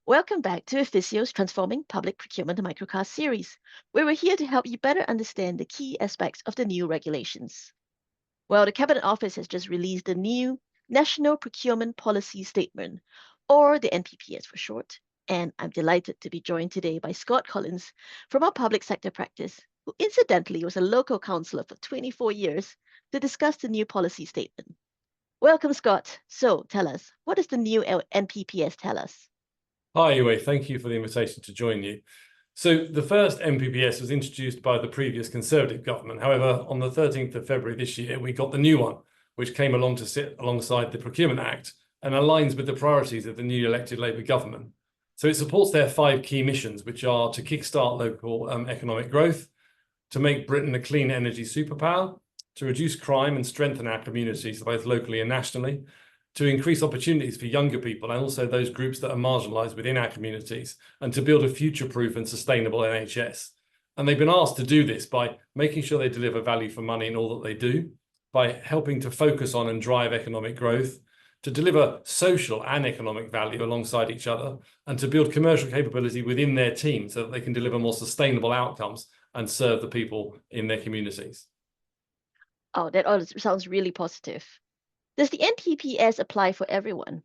Welcome back to Efficio's Transforming Public Procurement Microcast series, where we're here to help you better understand the key aspects of the new regulations. Well, the Cabinet Office has just released the new National Procurement Policy Statement, or the NPPS for short, and I'm delighted to be joined today by Scott Collins from our public sector practice, who incidentally was a local councillor for 24 years, to discuss the new policy statement. Welcome, Scott. So tell us, what does the new NPPS tell us? Hi, Yehui. Thank you for the invitation to join you. So the first NPPS was introduced by the previous Conservative government. However, on the 13th of February this year, we got the new one, which came along to sit alongside the Procurement Act and aligns with the priorities of the new elected Labour government. So it supports their 5 key missions, which are to kickstart local economic growth, to make Britain a clean energy superpower, to reduce crime and strengthen our communities, both locally and nationally, to increase opportunities for younger people and also those groups that are marginalised within our communities, and to build a future-proof and sustainable NHS. And they've been asked to do this by making sure they deliver value for money in all that they do, by helping to focus on and drive economic growth, to deliver social and economic value alongside each other, and to build commercial capability within their team so that they can deliver more sustainable outcomes and serve the people in their communities. Oh, that all sounds really positive. Does the NPPS apply for everyone?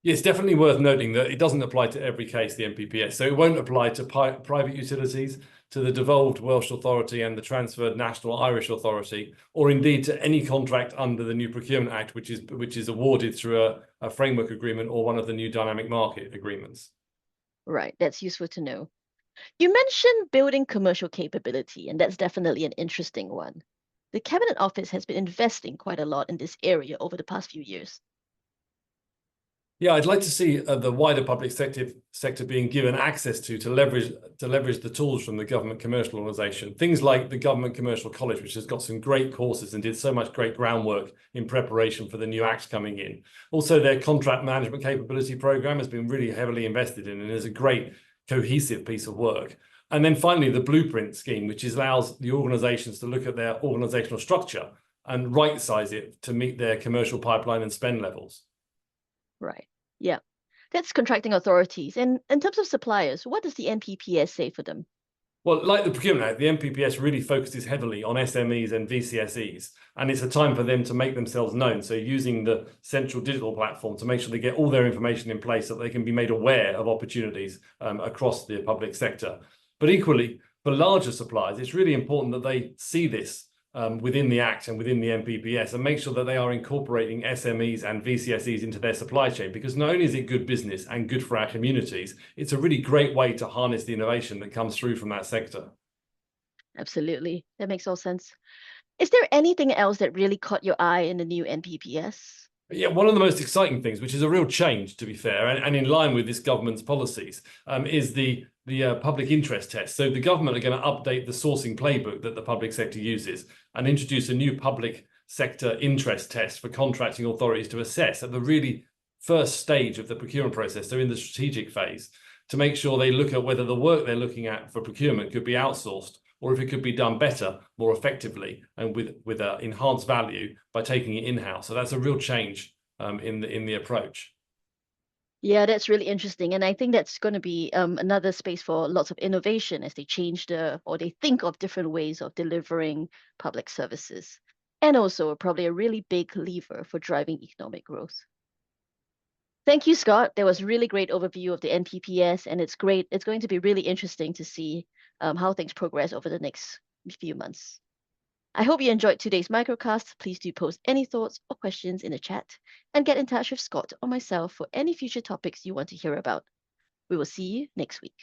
Yeah, it's definitely worth noting that it doesn't apply to every case, the NPPS. So it won't apply to private utilities, to the devolved Welsh Authority and the transferred National Irish Authority, or indeed to any contract under the new Procurement Act, which is awarded through a framework agreement or one of the new dynamic market agreements. Right, that's useful to know. You mentioned building commercial capability, and that's definitely an interesting one. The Cabinet Office has been investing quite a lot in this area over the past few years. Yeah, I'd like to see the wider public sector being given access to leverage the tools from the government commercial organisation. Things like the Government Commercial College, which has got some great courses and did so much great groundwork in preparation for the new Act coming in. Also, their contract management capability programme has been really heavily invested in and is a great cohesive piece of work. And then finally, the blueprint scheme, which allows the organisations to look at their organisational structure and right-size it to meet their commercial pipeline and spend levels. Right, yeah. That's contracting authorities. And in terms of suppliers, what does the NPPS say for them? Well, like the Procurement Act, the NPPS really focuses heavily on SMEs and VCSEs, and it's a time for them to make themselves known. So using the central digital platform to make sure they get all their information in place so that they can be made aware of opportunities across the public sector. But equally, for larger suppliers, it's really important that they see this within the Act and within the NPPS and make sure that they are incorporating SMEs and VCSEs into their supply chain, because not only is it good business and good for our communities, it's a really great way to harness the innovation that comes through from that sector. Absolutely, that makes all sense. Is there anything else that really caught your eye in the new NPPS? Yeah, one of the most exciting things, which is a real change, to be fair, and in line with this government's policies, is the public interest test. So the government are going to update the sourcing playbook that the public sector uses and introduce a new public sector interest test for contracting authorities to assess at the really first stage of the procurement process, so in the strategic phase, to make sure they look at whether the work they're looking at for procurement could be outsourced, or if it could be done better, more effectively, and with enhanced value by taking it in-house. So that's a real change in the approach. Yeah, that's really interesting. And I think that's going to be another space for lots of innovation as they change or they think of different ways of delivering public services. And also probably a really big lever for driving economic growth. Thank you, Scott. That was a really great overview of the NPPS, and it's great. It's going to be really interesting to see how things progress over the next few months. I hope you enjoyed today's microcast. Please do post any thoughts or questions in the chat and get in touch with Scott or myself for any future topics you want to hear about. We will see you next week.